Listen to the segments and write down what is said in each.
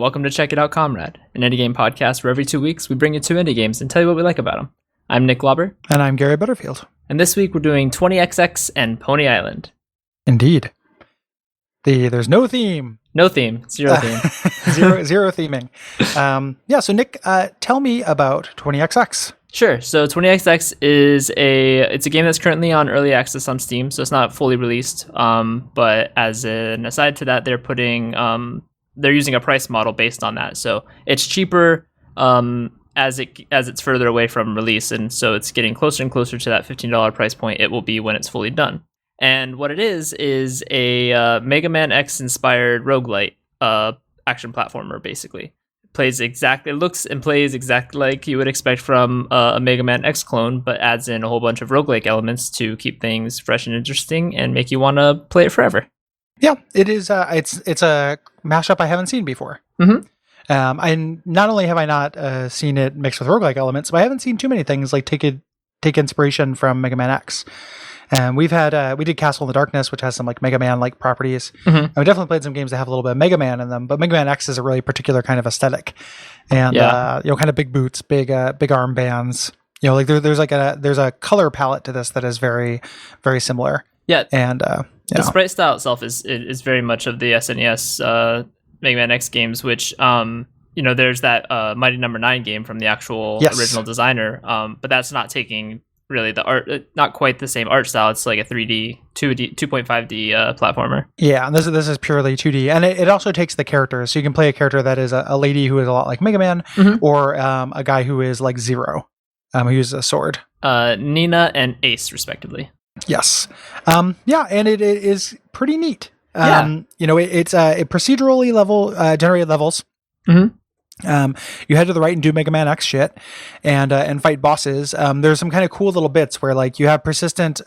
welcome to Check It Out Comrade, an indie game podcast where every 2 weeks we bring you 2 indie games and tell you what we like about them. I'm Nick Lauber. And I'm Gary Butterfield. And this week we're doing 20XX and Pony Island. Indeed. There's no theme. No theme. Zero theme. zero theming. So Nick, tell me about 20XX. Sure. So 20XX is a game that's currently on early access on Steam, so it's not fully released. But as an aside to that, they're using a price model based on that. So it's cheaper as it's further away from release, and so it's getting closer and closer to that $15 price point it will be when it's fully done. And what it is a Mega Man X inspired roguelite action platformer, basically. It looks and plays exactly like you would expect from a Mega Man X clone, but adds in a whole bunch of roguelike elements to keep things fresh and interesting and make you want to play it forever. Yeah, it is. It's a mashup I haven't seen before. Mm-hmm. And not only have I not seen it mixed with roguelike elements, but I haven't seen too many things like take inspiration from Mega Man X. We did Castle in the Darkness, which has some like Mega Man like properties. Mm-hmm. And we definitely played some games that have a little bit of Mega Man in them, but Mega Man X is a really particular kind of aesthetic, and kind of big boots, big armbands. Like there's a color palette to this that is very, very similar. Yeah, and the sprite style itself is very much of the SNES Mega Man X games, which there's that Mighty Number 9 game from the actual original designer, but that's not taking really the art, not quite the same art style. It's like a 3D, 2.5D platformer. Yeah, and this is purely 2D, and it also takes the characters. So you can play a character that is a lady who is a lot like Mega Man, mm-hmm. or a guy who is like Zero, who uses a sword. Nina and Ace, respectively. Yes. And it is pretty neat. It's procedurally generated levels. Mm-hmm. You head to the right and do Mega Man X shit and fight bosses. There's some kind of cool little bits where like you have persistent,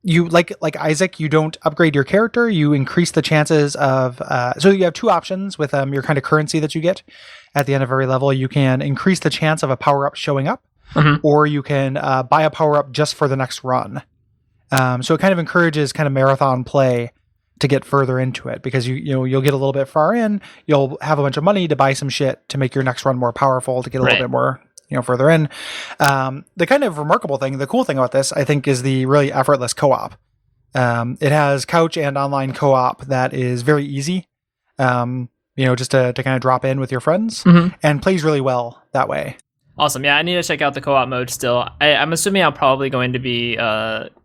you like Isaac, you don't upgrade your character. You increase the chances of, so you have two options with your kind of currency that you get at the end of every level. You can increase the chance of a power up showing up, mm-hmm. or you can buy a power up just for the next run. So it kind of encourages kind of marathon play to get further into it, because you'll get a little bit far in, you'll have a bunch of money to buy some shit to make your next run more powerful, to get a little bit more further in. The kind of remarkable thing, the cool thing about this, I think, is the really effortless co-op. It has couch and online co-op that is very easy, just to kind of drop in with your friends, mm-hmm. and plays really well that way. Awesome. Yeah, I need to check out the co-op mode still. I'm assuming I'm probably going to be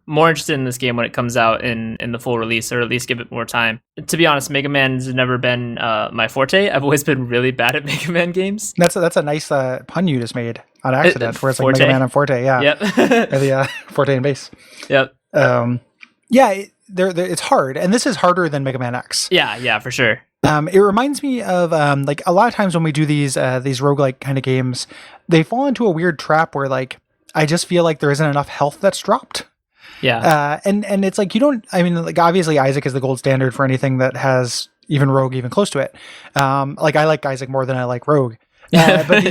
more interested in this game when it comes out in the full release, or at least give it more time. To be honest, Mega Man's never been my forte. I've always been really bad at Mega Man games. That's a nice pun you just made on accident, where it's Forte. like Mega Man and Forte. Yeah. Yep. The Forte and base. Yep. It's hard, and this is harder than Mega Man X. Yeah, for sure. It reminds me of like a lot of times when we do these roguelike kind of games, they fall into a weird trap where like I just feel like there isn't enough health that's dropped. Yeah. And it's like obviously Isaac is the gold standard for anything that has even Rogue even close to it. Like I like Isaac more than I like Rogue. But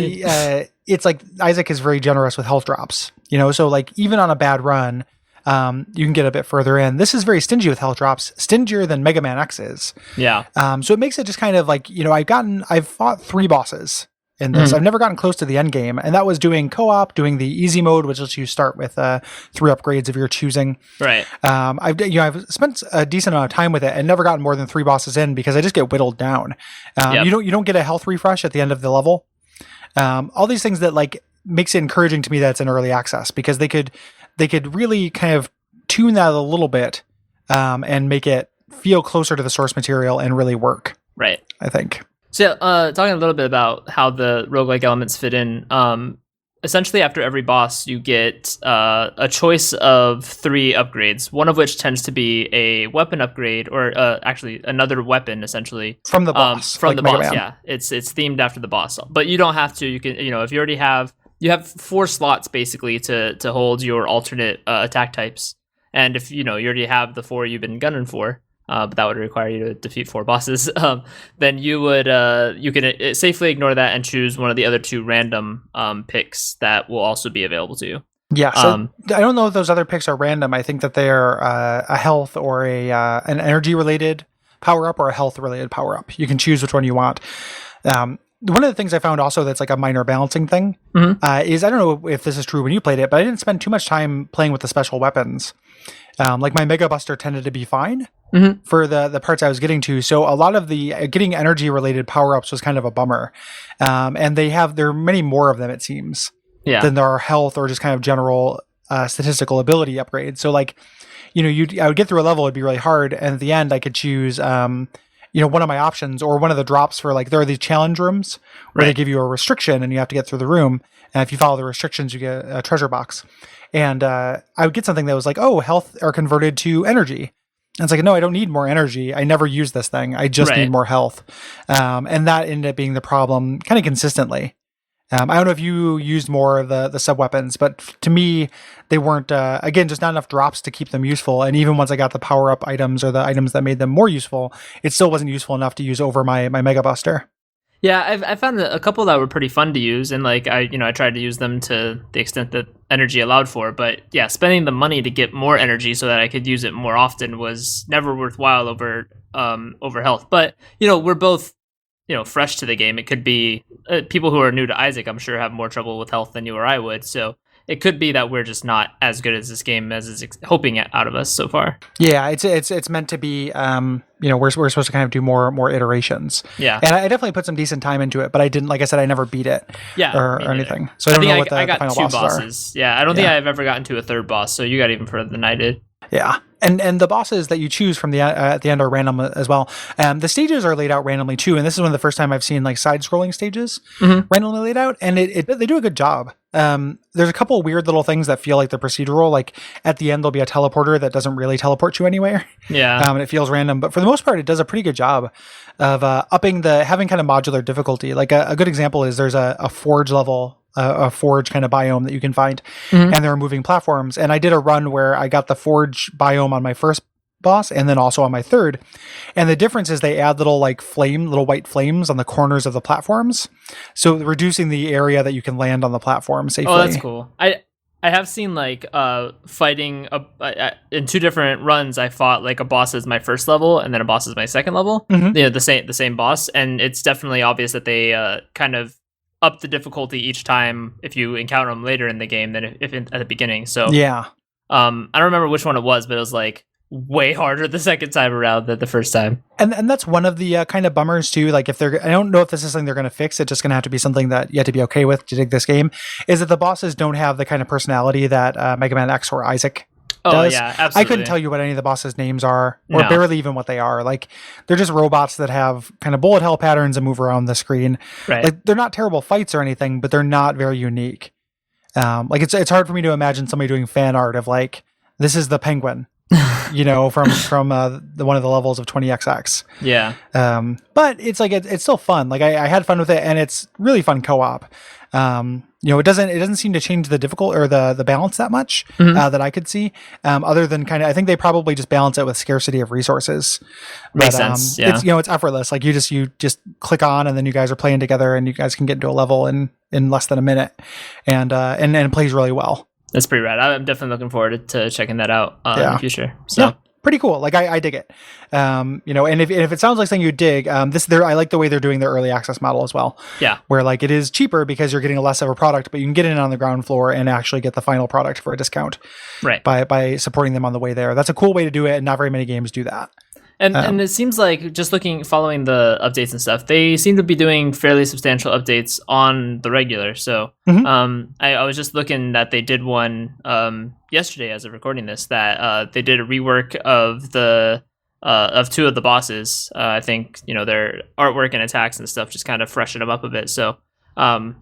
it's like Isaac is very generous with health drops. So like even on a bad run, you can get a bit further in. This is very stingy with health drops, stingier than Mega Man X is. Yeah. So it makes it just kind of like, I've fought 3 bosses in this. Mm-hmm. I've never gotten close to the end game, and that was doing co-op, doing the easy mode, which lets you start with 3 upgrades of your choosing. Right. I've spent a decent amount of time with it and never gotten more than 3 bosses in, because I just get whittled down. Yep. You don't get a health refresh at the end of the level. All these things that like makes it encouraging to me that it's in early access, because they could really kind of tune that a little bit and make it feel closer to the source material and really work. Right. I think. So talking a little bit about how the roguelike elements fit in, essentially after every boss you get a choice of 3 upgrades, one of which tends to be a weapon upgrade, or actually another weapon essentially. From the boss. From like the Mega boss, Man. yeah. It's themed after the boss. But you don't have to. You can, if you already have... You have 4 slots basically to hold your alternate attack types, and if you already have the 4 you've been gunning for, but that would require you to defeat 4 bosses. Then you can safely ignore that and choose one of the other 2 random picks that will also be available to you. Yeah, so I don't know if those other picks are random. I think that they are a health or an energy related power up or a health related power up. You can choose which one you want. One of the things I found also that's like a minor balancing thing is, I don't know if this is true when you played it, but I didn't spend too much time playing with the special weapons. Like my Mega Buster tended to be fine for the parts I was getting to. So a lot of the getting energy related power ups was kind of a bummer. And there are many more of them, it seems, than there are health or just kind of general statistical ability upgrades. So like, I would get through a level, it'd be really hard. And at the end I could choose, one of my options or one of the drops for like, there are these challenge rooms where they give you a restriction and you have to get through the room. And if you follow the restrictions, you get a treasure box. And I would get something that was like, oh, health are converted to energy. And it's like, no, I don't need more energy. I never use this thing. I just need more health. And that ended up being the problem kind of consistently. I don't know if you used more of the sub-weapons, but to me, they weren't, again, just not enough drops to keep them useful. And even once I got the power-up items or the items that made them more useful, it still wasn't useful enough to use over my Mega Buster. Yeah, I found a couple that were pretty fun to use, and like I tried to use them to the extent that energy allowed for. But yeah, spending the money to get more energy so that I could use it more often was never worthwhile over health. But we're both fresh to the game. It could be people who are new to Isaac, I'm sure, have more trouble with health than you or I would. So it could be that we're just not as good as this game as is hoping out of us so far. Yeah, it's meant to be. We're supposed to kind of do more iterations. Yeah, and I definitely put some decent time into it, but I didn't. Like I said, I never beat it. Yeah, or anything. So I don't know what the final bosses are. Yeah, I don't think I've ever gotten to a third boss. So you got even further than I did. Yeah. And the bosses that you choose from at the end are random as well. The stages are laid out randomly too, and this is one of the first time I've seen like side-scrolling stages randomly laid out, and they do a good job. There's a couple of weird little things that feel like they're procedural. Like at the end, there'll be a teleporter that doesn't really teleport you anywhere. Yeah, and it feels random, but for the most part, it does a pretty good job of having kind of modular difficulty. Like a good example is there's a forge level. A forge kind of biome that you can find, and there are moving platforms. And I did a run where I got the forge biome on my first boss and then also on my third. And the difference is they add little white flames on the corners of the platforms. So reducing the area that you can land on the platform safely. Oh, that's cool. I have seen like fighting in two different runs. I fought like a boss as my first level and then a boss as my second level. The same boss. And it's definitely obvious that they kind of up the difficulty each time if you encounter them later in the game than if at the beginning. So yeah, I don't remember which one it was, but it was like way harder the second time around than the first time. And that's one of the kind of bummers too. Like I don't know if this is something they're going to fix. It's just going to have to be something that you have to be okay with to dig this game. Is that the bosses don't have the kind of personality that Mega Man X or Isaac does. Yeah, absolutely. I couldn't tell you what any of the bosses' names are, or barely even what they are. Like they're just robots that have kind of bullet hell patterns and move around the screen. Right. Like they're not terrible fights or anything, but they're not very unique. Like it's hard for me to imagine somebody doing fan art of like, this is the penguin, from one of the levels of 20XX. Yeah. But it's like it's still fun. Like I had fun with it, and it's really fun co-op. It doesn't seem to change the difficult or the balance that much that I could see. Other than I think they probably just balance it with scarcity of resources. Makes sense. Yeah. It's effortless. Like you just click on, and then you guys are playing together, and you guys can get into a level in less than a minute, and it plays really well. That's pretty rad. I'm definitely looking forward to checking that out in the future. So. Yeah. Pretty cool. Like I dig it. And if it sounds like something you dig, I like the way they're doing their early access model as well. Yeah. Where like it is cheaper because you're getting less of a product, but you can get in on the ground floor and actually get the final product for a discount. Right. By supporting them on the way there. That's a cool way to do it, and not very many games do that. And it seems like just following the updates and stuff, they seem to be doing fairly substantial updates on the regular. So I was just looking that they did one yesterday as of recording this, that they did a rework of of two of the bosses. I think their artwork and attacks and stuff just kind of freshen them up a bit. So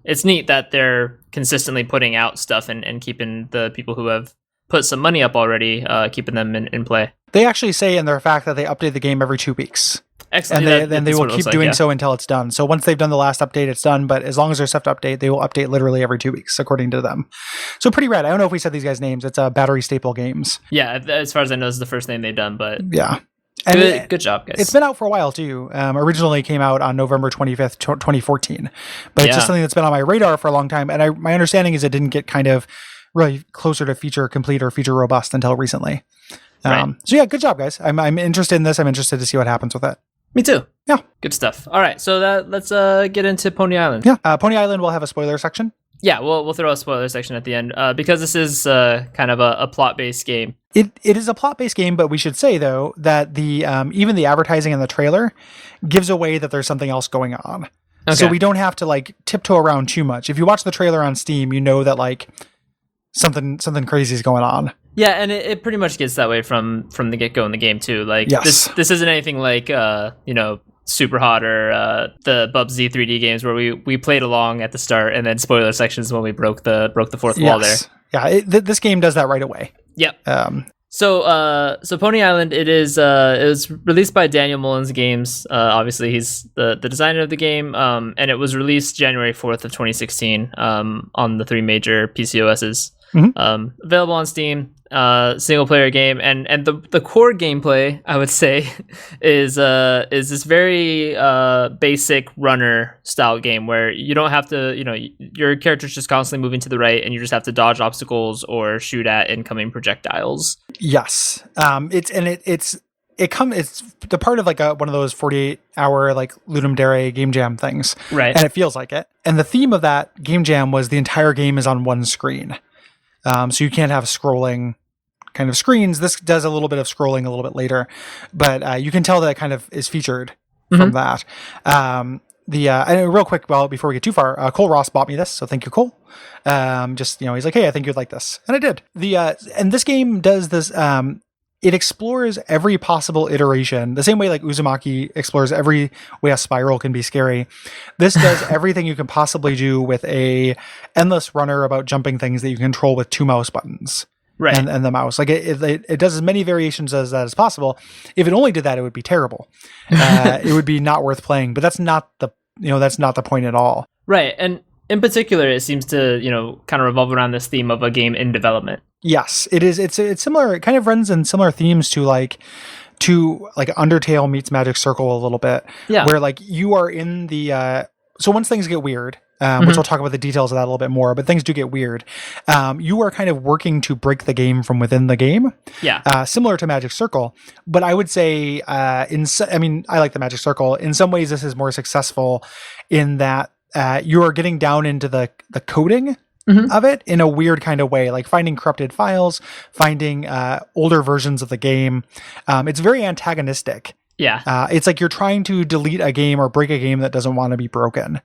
it's neat that they're consistently putting out stuff and keeping the people who have put some money up already, keeping them in play. They actually say in their fact that they update the game every 2 weeks. Excellent. And then they will keep doing so until it's done. So once they've done the last update, it's done. But as long as there's stuff to update, they will update literally every 2 weeks, according to them. So pretty rad. I don't know if we said these guys' names. It's Battery Staple Games. Yeah, as far as I know, this is the first name they've done. But yeah. And good job, guys. It's been out for a while, too. Originally came out on November 25th, 2014. But it's just something that's been on my radar for a long time. And my understanding is it didn't get kind of really closer to feature complete or feature robust until recently. Right. So yeah, good job, guys. I'm interested in this. I'm interested to see what happens with it. Me too. Yeah. Good stuff. All right, so let's get into Pony Island. Yeah, Pony Island will have a spoiler section. Yeah, we'll throw a spoiler section at the end because this is kind of a plot-based game. It is a plot-based game, but we should say though that the even the advertising in the trailer gives away that there's something else going on. Okay. So we don't have to like tiptoe around too much. If you watch the trailer on Steam, you know that like something crazy is going on. Yeah, and it pretty much gets that way from the get-go in the game too. Like yes. this isn't anything like Super Hot or the Bubsy 3D games where we played along at the start and then spoiler sections when we broke the fourth wall there. Yeah, this game does that right away. Yep. So Pony Island, it was released by Daniel Mullins Games. Obviously, he's the designer of the game, and it was released January 4th of 2016 on the 3 major PCOSs. Mm-hmm. Available on Steam, single player game, and the core gameplay, I would say, is this very basic runner style game where you don't have to, your character's just constantly moving to the right, and you just have to dodge obstacles or shoot at incoming projectiles. Yes, it's the part of like one of those 48-hour like Ludum Dare game jam things, right? And it feels like it. And the theme of that game jam was the entire game is on one screen. So you can't have scrolling kind of screens. This does a little bit of scrolling a little bit later, but you can tell that it kind of is featured from that. And real quick, before we get too far, Cole Ross bought me this, so thank you, Cole. He's like, hey, I think you'd like this, and I did. And this game does this. It explores every possible iteration, the same way like Uzumaki explores every way a spiral can be scary. This does everything you can possibly do with a endless runner about jumping things that you control with 2 mouse buttons. Right. And the mouse. Like it does as many variations as that as possible. If it only did that, it would be terrible. It would be not worth playing, but that's not the point at all. Right. And in particular, it seems to, kind of revolve around this theme of a game in development. Yes, it is. It's similar. It kind of runs in similar themes to Undertale meets Magic Circle a little bit. Yeah. Where like you are in the so once things get weird, which I'll talk about the details of that a little bit more, but things do get weird. You are kind of working to break the game from within the game. Yeah. Similar to Magic Circle, but I would say I like the Magic Circle. In some ways, this is more successful in that you are getting down into the coding of it in a weird kind of way, like finding corrupted files, finding older versions of the game. It's very antagonistic. Yeah. It's like you're trying to delete a game or break a game that doesn't want to be broken.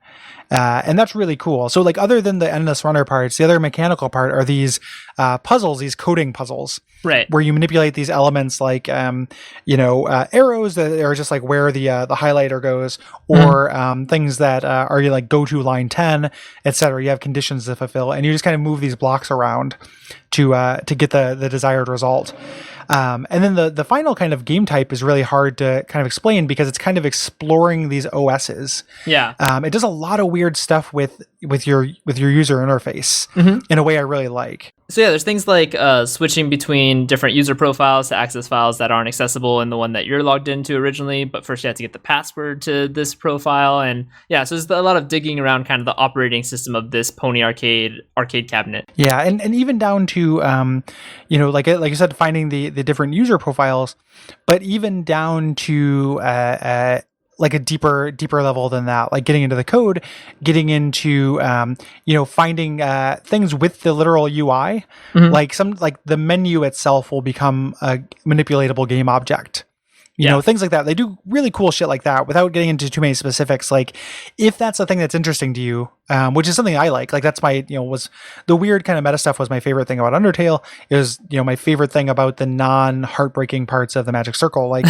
And that's really cool. So like other than the endless runner parts, the other mechanical part are these puzzles, these coding puzzles. Right. Where you manipulate these elements like, arrows that are just like where the highlighter goes, or things that are you like go to line 10, etc. You have conditions to fulfill, and you just kind of move these blocks around to get the desired result. And then the final kind of game type is really hard to kind of explain because it's kind of exploring these OSs. Yeah. It does a lot of weird stuff with your user interface in a way I really like. So yeah, there's things like switching between different user profiles to access files that aren't accessible in the one that you're logged into originally, but first you have to get the password to this profile. And yeah, so there's a lot of digging around kind of the operating system of this Pony arcade cabinet. Yeah, and even down to like you said, finding the different user profiles, but even down to like a deeper level than that, like getting into the code, getting into finding things with the literal UI, like the menu itself will become a manipulatable game object. You know, things like that. They do really cool shit like that without getting into too many specifics. Like if that's a thing that's interesting to you, which is something I like that's my, was the weird kind of meta stuff was my favorite thing about Undertale. It was, my favorite thing about the non-heartbreaking parts of the Magic Circle, like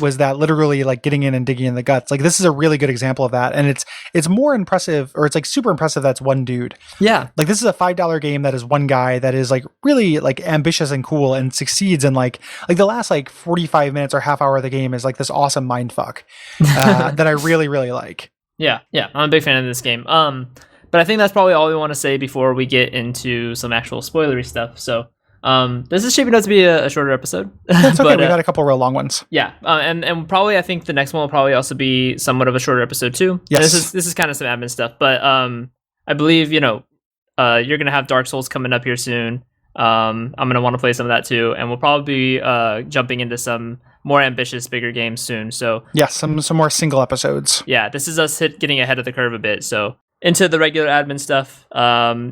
was that literally like getting in and digging in the guts. Like this is a really good example of that. And it's more impressive, or it's like super impressive. That's one dude. Yeah. Like this is a $5 game that is one guy that is like really like ambitious and cool and succeeds in like the last like 45 minutes or half hour of the game is like this awesome mind fuck that I really, really like. Yeah, I'm a big fan of this game. But I think that's probably all we want to say before we get into some actual spoilery stuff. So this is shaping up to be a shorter episode. That's okay. We got a couple real long ones. Yeah, and probably I think the next one will probably also be somewhat of a shorter episode too. Yes, this is kind of some admin stuff, but I believe you're gonna have Dark Souls coming up here soon. I'm gonna want to play some of that too, and we'll probably be jumping into some more ambitious, bigger games soon. So yes, some more single episodes. Yeah, this is us getting ahead of the curve a bit. So into the regular admin stuff,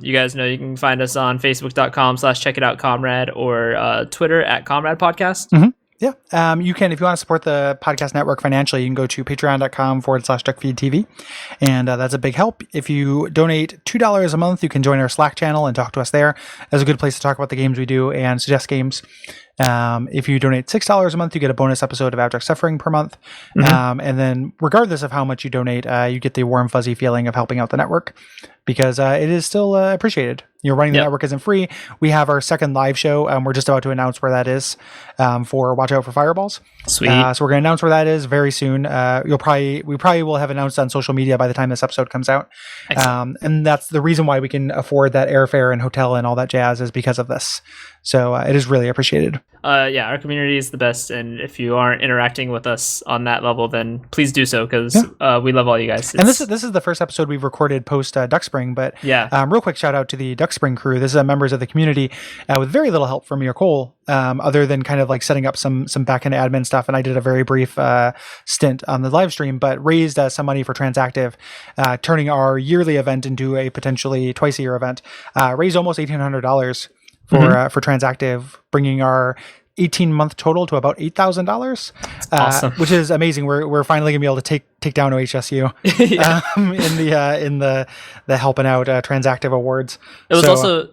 you guys know you can find us on facebook.com/checkitoutcomrade or Twitter @Comrade Podcast. Mm-hmm. Yeah. You can, if you want to support the podcast network financially, you can go to patreon.com/Duckfeed.tv. And that's a big help. If you donate $2 a month, you can join our Slack channel and talk to us there. That's a good place to talk about the games we do and suggest games. If you donate $6 a month, you get a bonus episode of Abject Suffering per month. And then regardless of how much you donate, you get the warm, fuzzy feeling of helping out the network because it is still appreciated. Running the network isn't free. We have our second live show. We're just about to announce where that is for Watch Out for Fireballs. Sweet. So we're going to announce where that is very soon. We probably will have announced on social media by the time this episode comes out. And that's the reason why we can afford that airfare and hotel and all that jazz is because of this. So it is really appreciated. Our community is the best, and if you aren't interacting with us on that level, then please do so because we love all you guys. And this is the first episode we've recorded post Duck Spring, but real quick shout out to the Duck Spring crew. This is members of the community with very little help from me or Cole, other than kind of like setting up some back end admin stuff. And I did a very brief stint on the live stream, but raised some money for Transactive, turning our yearly event into a potentially twice a year event. Raised almost $1,800 for Transactive, bringing our 18-month total to about $8,000, awesome. Which is amazing. We're finally gonna be able to take down OHSU in the helping out Transactive awards. It was also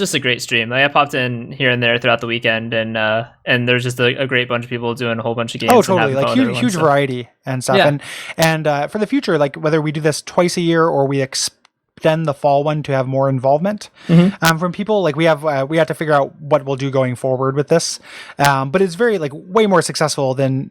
just a great stream. Like I popped in here and there throughout the weekend, and there's just a great bunch of people doing a whole bunch of games. Oh, totally! Like huge variety and stuff. Yeah. And for the future, like whether we do this twice a year or we extend the fall one to have more involvement from people, like we have to figure out what we'll do going forward with this, but it's very like way more successful than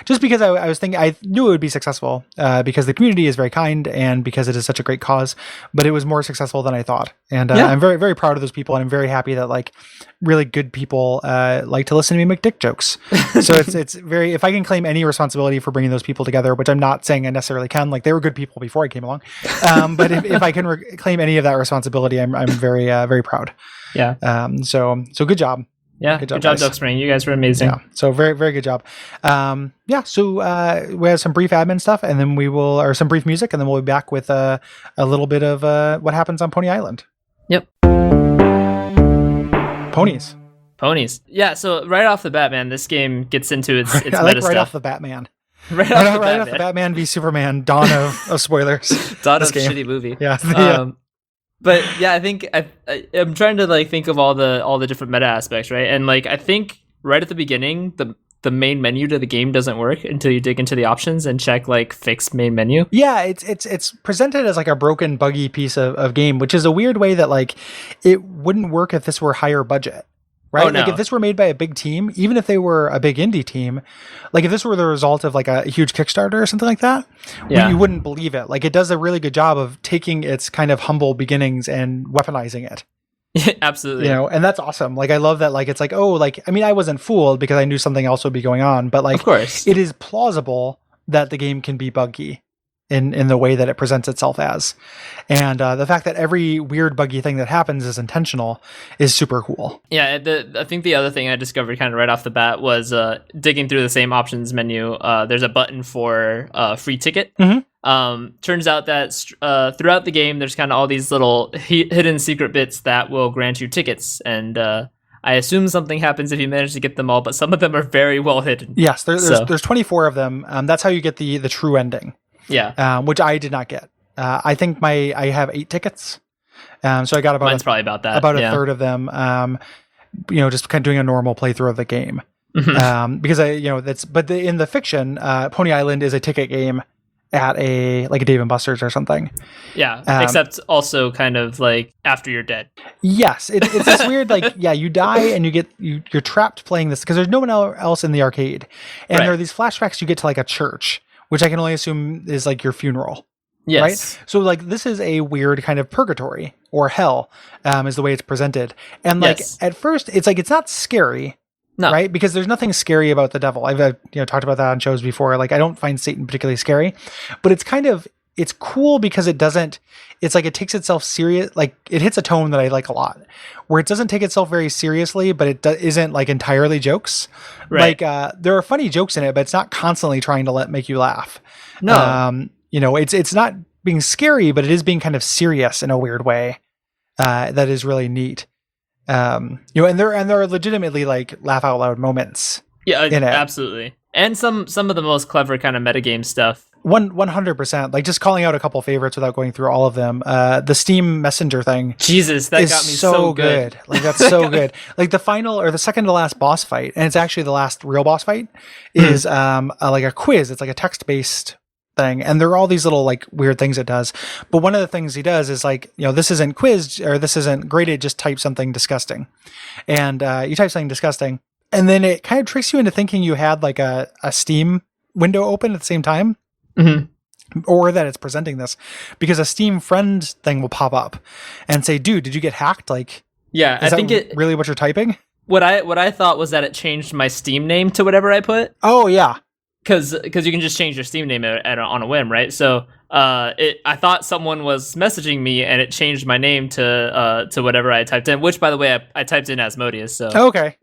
just because I was thinking I knew it would be successful because the community is very kind and because it is such a great cause, but it was more successful than I thought, and I'm very, very proud of those people, and I'm very happy that like really good people like to listen to me make dick jokes. So it's very, if I can claim any responsibility for bringing those people together, which I'm not saying I necessarily can, like they were good people before I came along, but if I can claim any of that responsibility, I'm very very proud. So good job. Good job Duck Spring. You guys were amazing. So very, very good job. So we have some brief admin stuff, and then or some brief music, and then we'll be back with a little bit of what happens on Pony Island. Yep. Ponies. Yeah, so right off the bat, man, this game gets into its meta like right stuff. off the Batman. Right off the Batman v Superman, dawn of spoilers. Dawn of shitty movie. Yeah. But yeah, I think I'm trying to like think of all the different meta aspects, right? And like I think right at the beginning, the main menu to the game doesn't work until you dig into the options and check like fix main menu. Yeah, it's presented as like a broken, buggy piece of game, which is a weird way that like it wouldn't work if this were higher budget. Right? Oh, no. Like if this were made by a big team, even if they were a big indie team, like if this were the result of like a huge Kickstarter or something like that, you wouldn't believe it. Like it does a really good job of taking its kind of humble beginnings and weaponizing it. Absolutely. And that's awesome. Like I love that. Like it's like, oh, like I mean, I wasn't fooled because I knew something else would be going on, but like, of course, it is plausible that the game can be buggy in the way that it presents itself as. And the fact that every weird buggy thing that happens is intentional is super cool. Yeah, I think the other thing I discovered kind of right off the bat was digging through the same options menu. There's a button for free ticket. Turns out that throughout the game, there's kind of all these little hidden secret bits that will grant you tickets. And I assume something happens if you manage to get them all, but some of them are very well hidden. Yes, there's 24 of them. That's how you get the true ending. Yeah. Which I did not get. I think I have 8 tickets. So I got mine's probably about that. About a third of them. Just kind of doing a normal playthrough of the game. Because in the fiction, Pony Island is a ticket game at a Dave & Buster's or something. Yeah. Except also kind of like after you're dead. Yes. It's this weird, you die and you're trapped playing this because there's no one else in the arcade. And there are these flashbacks you get to like a church, which I can only assume is like your funeral. Yes. Right? So like this is a weird kind of purgatory or hell is the way it's presented. And like at first it's like it's not scary. No. Right? Because there's nothing scary about the devil. I've talked about that on shows before. Like I don't find Satan particularly scary, but it's kind of it's cool because it doesn't, it's like it takes itself serious, like it hits a tone that I like a lot, where it doesn't take itself very seriously, but it isn't like entirely jokes. Right. Like there are funny jokes in it, but it's not constantly trying to make you laugh. No. You know, it's not being scary, but it is being kind of serious in a weird way. That is really neat. You know, and there are legitimately like laugh out loud moments. Yeah, in it. Absolutely. And some of the most clever kind of metagame stuff. 100%. Like just calling out a couple favorites without going through all of them. The Steam Messenger thing. Jesus, that got me so good. Like that's so good. Like the final or the second to last boss fight, and it's actually the last real boss fight, is like a quiz. It's like a text-based thing, and there are all these little like weird things it does. But one of the things he does is like, you know, this isn't quizzed or this isn't graded, just type something disgusting. And you type something disgusting, and then it kind of tricks you into thinking you had like a Steam window open at the same time. Mm-hmm. Or that it's presenting this, because a Steam friend thing will pop up and say, dude, did you get hacked? Like, yeah, I think it really what you're typing. What I thought was that it changed my Steam name to whatever I put. Oh yeah. Cause you can just change your Steam name on a whim, right? So I thought someone was messaging me and it changed my name to whatever I typed in, which by the way, I typed in Asmodeus. So okay.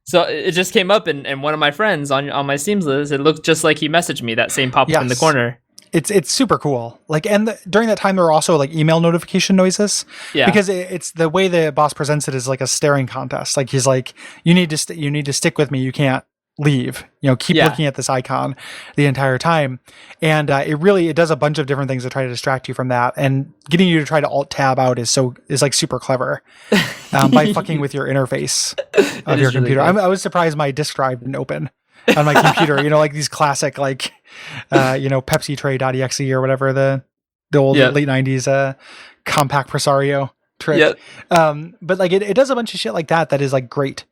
So it just came up, and one of my friends on my Steam's list, it looked just like he messaged me, that same pop-up in the corner. It's super cool. Like, and during that time, there were also like email notification noises. Yeah. Because it's the way the boss presents it is like a staring contest. Like he's like, you need to stick with me. You can't leave. You know, keep looking at this icon the entire time. And it does a bunch of different things to try to distract you from that. And getting you to try to alt tab out is like super clever by fucking with your interface of your computer. Really I was surprised my disk drive didn't open on my computer. You know, like these classic like you know, Pepsi tray.exe or whatever the old late 90s compact presario trick. Yep. But like it does a bunch of shit like that is like great.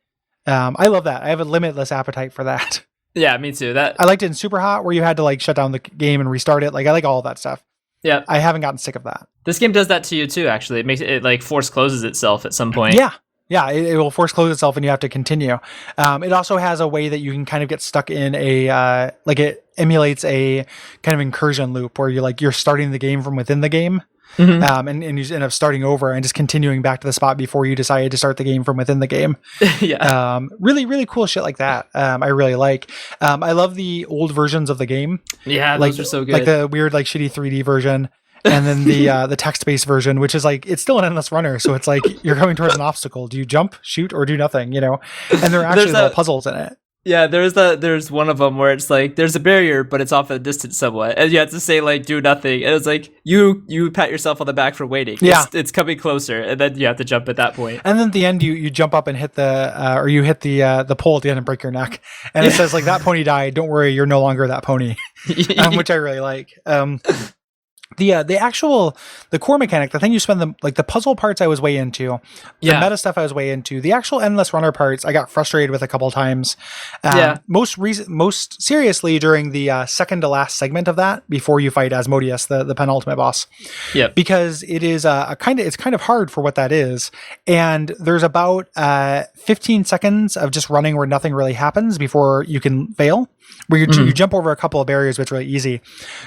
I love that. I have a limitless appetite for that. Yeah, me too. That I liked it in Super Hot, where you had to like shut down the game and restart it. Like I like all of that stuff. Yeah, I haven't gotten sick of that. This game does that to you too. Actually, it makes it like force closes itself at some point. Yeah, it will force close itself, and you have to continue. It also has a way that you can kind of get stuck in a like it emulates a kind of incursion loop where you're starting the game from within the game. Mm-hmm. And you end up starting over and just continuing back to the spot before you decided to start the game from within the game. Yeah. Really, really cool shit like that. I really like. I love the old versions of the game. Yeah, those are so good. Like the weird, like shitty 3D version, and then the text-based version, which is like it's still an endless runner. So it's like you're coming towards an obstacle. Do you jump, shoot, or do nothing? You know, and there are actually little puzzles in it. Yeah, there's one of them where it's like there's a barrier, but it's off at a distance somewhat, and you have to say like do nothing, and it's like you pat yourself on the back for waiting. Yeah, it's coming closer, and then you have to jump at that point. And then at the end, you jump up and hit or you hit the pole at the end and break your neck, and it says like that pony died. Don't worry, you're no longer that pony, which I really like. The core mechanic, the thing you spend the puzzle parts I was way into, the meta stuff I was way into, the actual endless runner parts I got frustrated with a couple times. Most seriously during the second to last segment of that before you fight Asmodeus, the penultimate boss. Yeah, because it is it's kind of hard for what that is, and there's about 15 seconds of just running where nothing really happens before you can fail. Where you jump over a couple of barriers, which is really easy.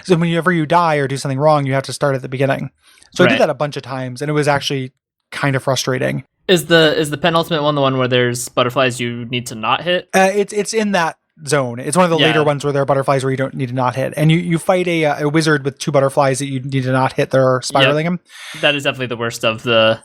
So whenever you die or do something wrong, you have to start at the beginning. So I did that a bunch of times, and it was actually kind of frustrating. Is the penultimate one the one where there's butterflies you need to not hit? It's in that zone. It's one of the later ones where there are butterflies where you don't need to not hit, and you fight a wizard with two butterflies that you need to not hit. They're spiraling him. That is definitely the worst of the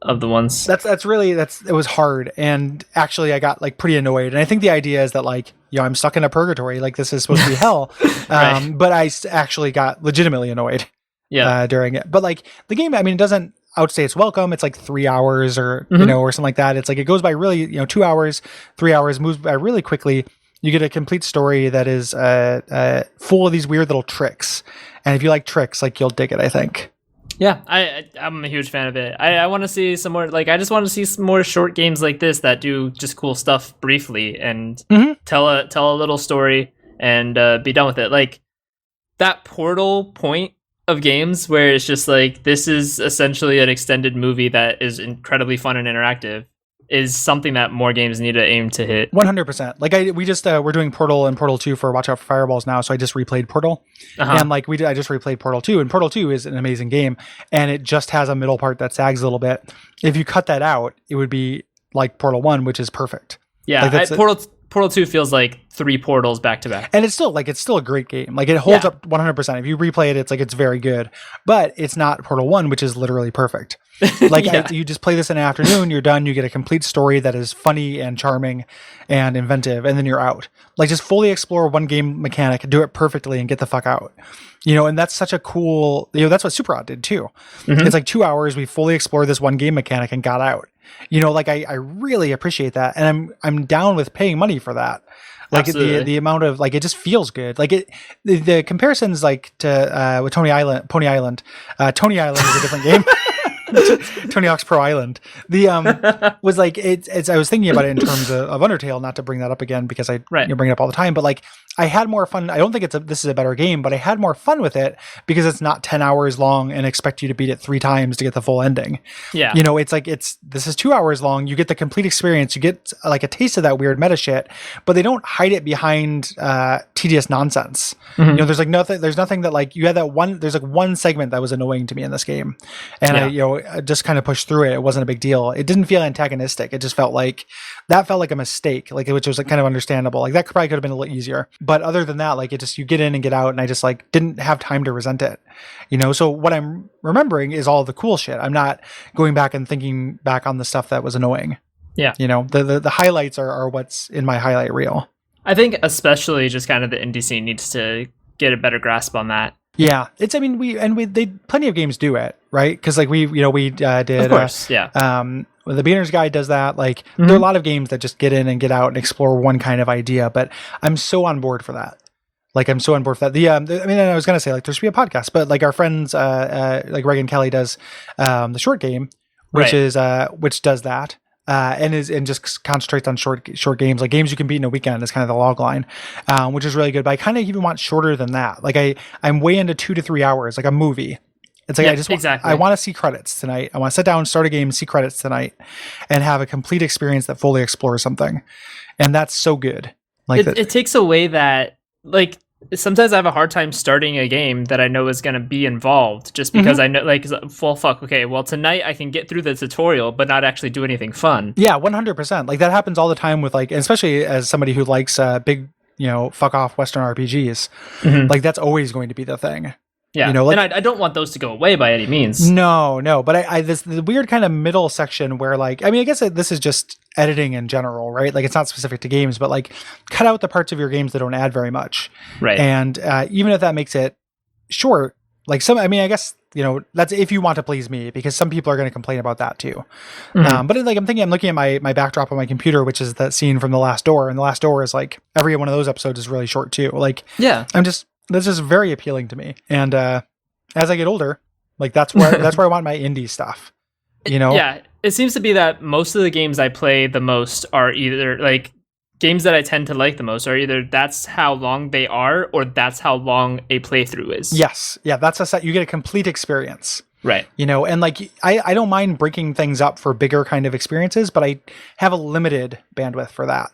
ones. It was hard, and actually I got like pretty annoyed. And I think the idea is that like, you know, I'm stuck in a purgatory, like this is supposed to be hell. But I actually got legitimately annoyed during it. But like the game, I mean, it doesn't outstay its welcome. It's like 3 hours or you know, or something like that. It's like it goes by really, you know, 2 hours, 3 hours, moves by really quickly. You get a complete story that is full of these weird little tricks. And if you like tricks, like you'll dig it, I think. Yeah, I'm a huge fan of it. I want to see some more, like, I just want to see some more short games like this that do just cool stuff briefly and tell a little story and be done with it. Like, that Portal point of games where it's just like, this is essentially an extended movie that is incredibly fun and interactive, is something that more games need to aim to hit. 100%. Like we're doing Portal and Portal 2 for Watch Out for Fireballs now, so I just replayed Portal, and like I just replayed Portal 2, and Portal 2 is an amazing game, and it just has a middle part that sags a little bit. If you cut that out, it would be like Portal 1, which is perfect. Yeah, like Portal 2 feels like 3 Portals back to back. And it's still a great game. Like it holds up 100%. If you replay it, it's very good. But it's not Portal 1, which is literally perfect. Like you just play this in an afternoon, you're done, you get a complete story that is funny and charming and inventive, and then you're out. Like just fully explore one game mechanic, do it perfectly, and get the fuck out. And that's such a cool, that's what Super Hot did too. Mm-hmm. It's like 2 hours, we fully explored this one game mechanic and got out. Like I really appreciate that, and I'm down with paying money for that. Like the amount of, like, it just feels good. Like the comparisons, like to with Pony Island. Tony Island is a different game. Tony Hawk's Pro Island. Was like it's. I was thinking about it in terms of Undertale, not to bring that up again because I bring it up all the time. But like I had more fun. I don't think this is a better game, but I had more fun with it because it's not 10 hours long and expect you to beat it 3 times to get the full ending. Yeah, it's like this is 2 hours long. You get the complete experience. You get like a taste of that weird meta shit, but they don't hide it behind tedious nonsense. Mm-hmm. There's like nothing. There's nothing that like you had that one. There's like one segment that was annoying to me in this game, and I just kind of pushed through it. It wasn't a big deal. It didn't feel antagonistic. It just felt like a mistake, like which was like kind of understandable. Like that probably could have been a little easier. But other than that, like you get in and get out, and I just like didn't have time to resent it. So what I'm remembering is all the cool shit. I'm not going back and thinking back on the stuff that was annoying. Yeah. The highlights are what's in my highlight reel. I think especially just kind of the indie scene needs to get a better grasp on that. Yeah, it's. I mean, they plenty of games do it, right? Because like we did. Of course, the Beginner's Guide does that. Like there are a lot of games that just get in and get out and explore one kind of idea. But I'm so on board for that. Like I'm so on board for that. I was gonna say like there should be a podcast, but like our friends, like Reagan Kelly does, the short game, which is which does that. And just concentrates on short games, like games you can beat in a weekend is kind of the log line, which is really good. But I kind of even want shorter than that. Like I'm way into 2 to 3 hours, like a movie. It's like I want to see credits tonight. I want to sit down, start a game, see credits tonight, and have a complete experience that fully explores something. And that's so good. Like it takes away that, like, sometimes I have a hard time starting a game that I know is going to be involved just because I know, like, well, fuck, okay, well, tonight I can get through the tutorial but not actually do anything fun. Yeah, 100%. Like, that happens all the time with, like, especially as somebody who likes big, fuck off Western RPGs. Mm-hmm. Like, that's always going to be the thing. Yeah, and I don't want those to go away by any means. No, but the weird kind of middle section where, like, I mean, I guess this is just editing in general, right? Like, it's not specific to games, but like, cut out the parts of your games that don't add very much, right? And even if that makes it short, like I mean, I guess that's if you want to please me, because some people are going to complain about that too. Mm-hmm. But like, I'm looking at my backdrop on my computer, which is that scene from The Last Door, and The Last Door is like every one of those episodes is really short too. Like, yeah, that's just very appealing to me. And as I get older, like that's where I want my indie stuff. Yeah, it seems to be that most of the games I play the most are either like games that I tend to like the most are either that's how long they are or that's how long a playthrough is. Yes. Yeah, that's a set. You get a complete experience. Right. And like I don't mind breaking things up for bigger kind of experiences, but I have a limited bandwidth for that.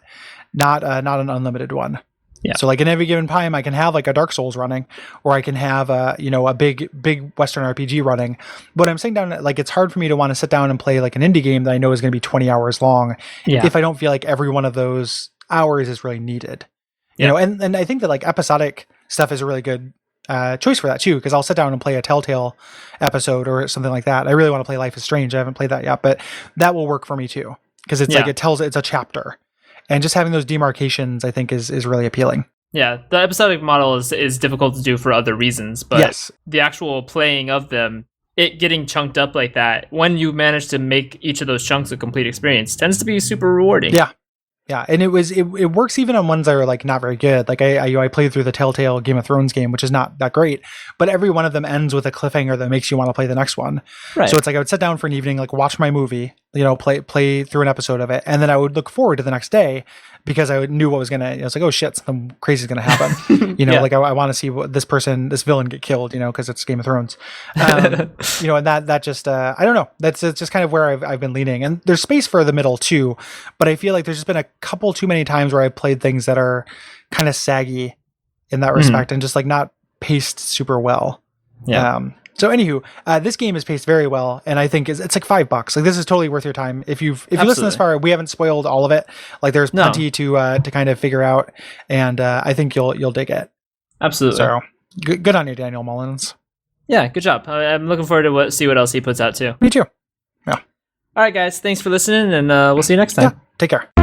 Not an unlimited one. Yeah. So like in every given time I can have like a Dark Souls running, or I can have a big Western RPG running. But I'm sitting down, like, it's hard for me to want to sit down and play like an indie game that I know is going to be 20 hours long if I don't feel like every one of those hours is really needed. And I think that like episodic stuff is a really good choice for that too, because I'll sit down and play a Telltale episode or something like that. I really want to play Life is Strange. I haven't played that yet, but that will work for me too, because it's like it's a chapter. And just having those demarcations, I think, is really appealing. Yeah, the episodic model is difficult to do for other reasons, but the actual playing of them, it getting chunked up like that, when you manage to make each of those chunks a complete experience, tends to be super rewarding. Yeah, Yeah, and it works even on ones that are like not very good. Like I played through the Telltale Game of Thrones game, which is not that great, but every one of them ends with a cliffhanger that makes you want to play the next one. Right. So it's like I would sit down for an evening, like watch my movie, play through an episode of it, and then I would look forward to the next day because I knew what was gonna. I was like, oh shit, something crazy is gonna happen. Yeah. Like I want to see what this villain get killed. Because it's Game of Thrones. And that just I don't know. That's just kind of where I've been leaning, and there's space for the middle too, but I feel like there's just been a couple too many times where I played things that are kind of saggy in that respect and just like not paced super well. Yeah. So anywho, this game is paced very well, and I think it's like $5. Like this is totally worth your time if you listen this far. We haven't spoiled all of it. Like there's plenty to kind of figure out, and I think you'll dig it. Absolutely. So good on you, Daniel Mullins. Yeah, good job. I'm looking forward to see what else he puts out too. Me too. Yeah. All right, guys. Thanks for listening, and we'll see you next time. Yeah. Take care.